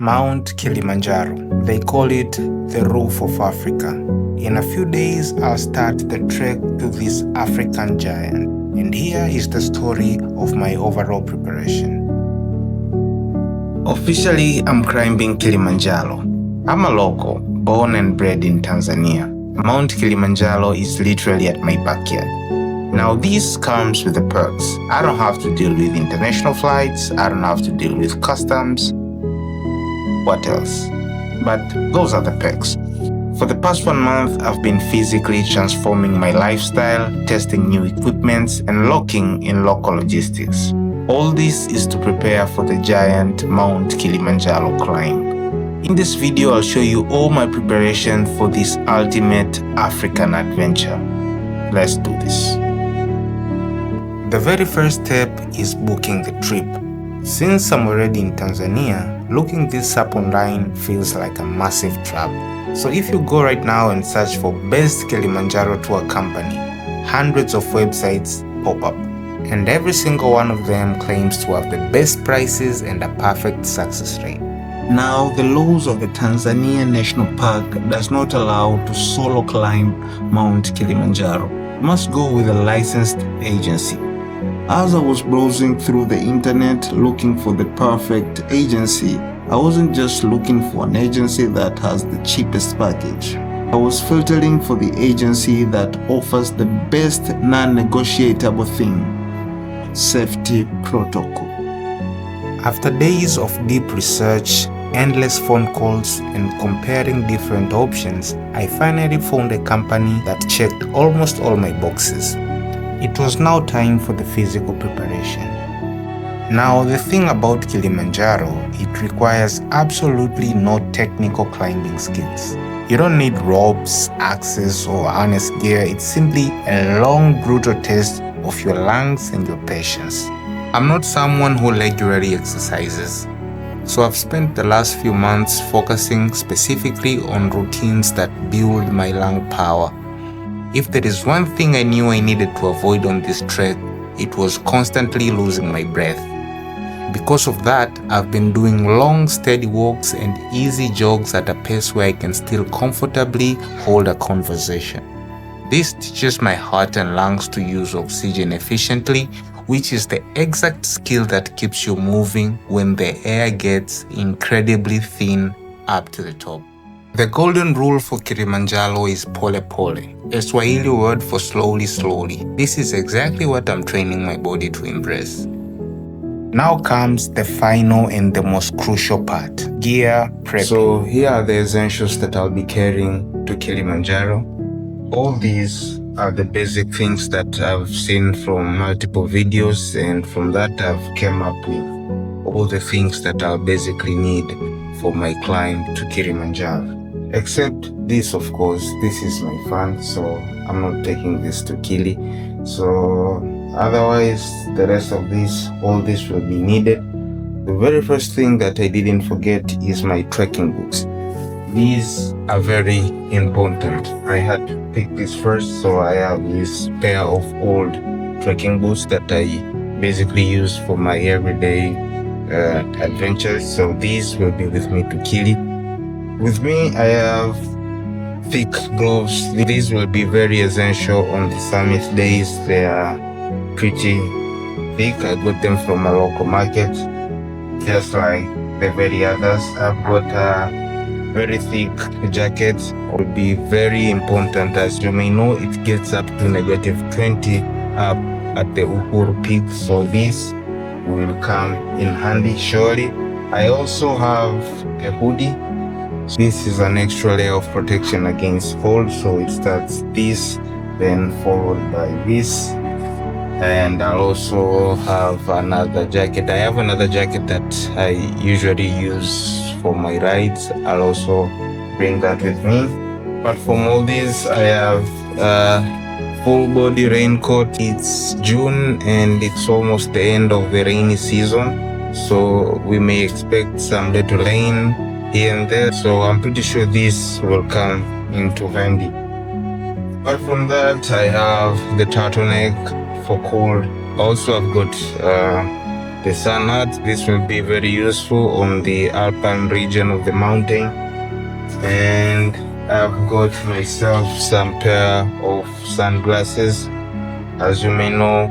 Mount Kilimanjaro. They call it the roof of Africa. In a few days, I'll start the trek to this African giant. And here is the story of my overall preparation. Officially, I'm climbing Kilimanjaro. I'm a local, born and bred in Tanzania. Mount Kilimanjaro is literally at my backyard. Now this comes with the perks. I don't have to deal with international flights, I don't have to deal with customs. What else? But those are the perks. For the past 1 month, I've been physically transforming my lifestyle, testing new equipments, and locking in local logistics. All this is to prepare for the giant Mount Kilimanjaro climb. In this video, I'll show you all my preparation for this ultimate African adventure. Let's do this. The very first step is booking the trip. Since I'm already in Tanzania, looking this up online feels like a massive trap. So if you go right now and search for best Kilimanjaro tour company, hundreds of websites pop up. And every single one of them claims to have the best prices and a perfect success rate. Now, the laws of the Tanzania National Park does not allow to solo climb Mount Kilimanjaro. You must go with a licensed agency. As I was browsing through the internet looking for the perfect agency, I wasn't just looking for an agency that has the cheapest package. I was filtering for the agency that offers the best non-negotiable thing: safety protocol. After days of deep research, endless phone calls, and comparing different options, I finally found a company that checked almost all my boxes. It was now time for the physical preparation. Now, the thing about Kilimanjaro, it requires absolutely no technical climbing skills. You don't need ropes, axes, or harness gear. It's simply a long, brutal test of your lungs and your patience. I'm not someone who regularly exercises, so I've spent the last few months focusing specifically on routines that build my lung power. If there is one thing I knew I needed to avoid on this trek, it was constantly losing my breath. Because of that, I've been doing long, steady walks and easy jogs at a pace where I can still comfortably hold a conversation. This teaches my heart and lungs to use oxygen efficiently, which is the exact skill that keeps you moving when the air gets incredibly thin up to the top. The golden rule for Kilimanjaro is pole pole, a Swahili word for slowly slowly. This is exactly what I'm training my body to embrace. Now comes the final and the most crucial part: gear prep. So here are the essentials that I'll be carrying to Kilimanjaro. All these are the basic things that I've seen from multiple videos, and from that I've came up with all the things that I'll basically need for my climb to Kilimanjaro. Except this, of course. This is my fan, so I'm not taking this to Kili. So otherwise, the rest of this, all this will be needed. The very first thing that I didn't forget is my trekking boots. These are very important. I had to pick this first, so I have this pair of old trekking boots that I basically use for my everyday adventures. So these will be with me to Kili. With me, I have thick gloves. These will be very essential on the summit days. They are pretty thick. I got them from a local market, just like the very others. I've got a very thick jacket. It will be very important. As you may know, it gets up to -20 up at the Uhuru Peak, so this will come in handy surely. I also have a hoodie. This is an extra layer of protection against cold, so it starts this, then followed by this. And I'll also have another jacket. I have another jacket that I usually use for my rides. I'll also bring that with me. But from all this, I have a full body raincoat. It's June and it's almost the end of the rainy season, so we may expect some little rain here and there, so I'm pretty sure this will come into handy. Apart from that, I have the turtleneck for cold. Also, I've got the sun hat. This will be very useful on the alpine region of the mountain. And I've got myself some pair of sunglasses. As you may know,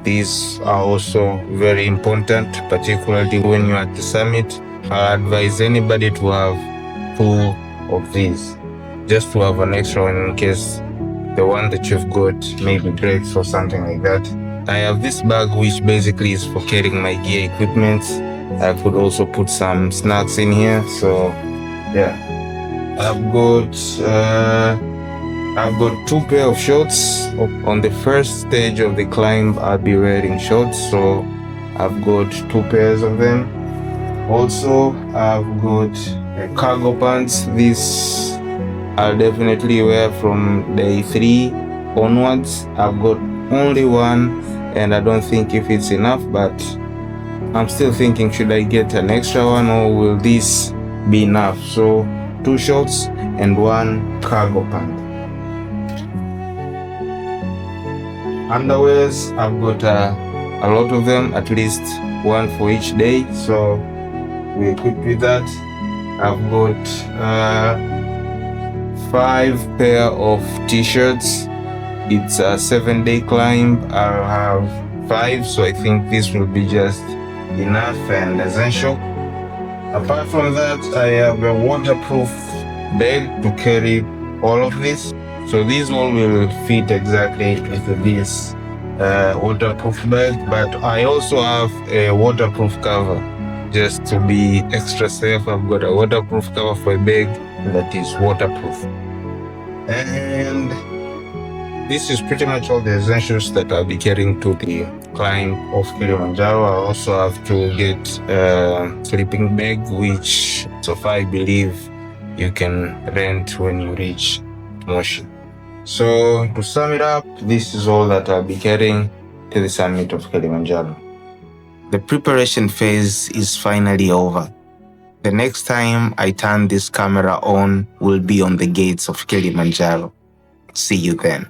these are also very important, particularly when you're at the summit. I advise anybody to have 2 of these, just to have an extra one in case the one that you've got maybe breaks or something like that. I have this bag which basically is for carrying my gear equipment. I could also put some snacks in here, so yeah. I've got 2 pair of shorts. On the first stage of the climb, I'll be wearing shorts, so I've got 2 pairs of them. Also, I've got cargo pants. These I'll definitely wear from day 3 onwards. I've got only one, and I don't think if it's enough, but I'm still thinking, should I get an extra one or will this be enough? So 2 shorts and 1 cargo pant. Underwears, I've got a lot of them, at least 1 for each day, so we're equipped with that. I've got 5 pair of t-shirts. It's a 7-day climb. I'll have 5, so I think this will be just enough and essential. Apart from that, I have a waterproof bag to carry all of this. So these all will fit exactly into this waterproof bag, but I also have a waterproof cover just to be extra safe. I've got a waterproof cover for a bag that is waterproof. And this is pretty much all the essentials that I'll be carrying to the climb of Kilimanjaro. I also have to get a sleeping bag, which so far I believe you can rent when you reach Moshi. So to sum it up, this is all that I'll be carrying to the summit of Kilimanjaro. The preparation phase is finally over. The next time I turn this camera on will be on the gates of Kilimanjaro. See you then.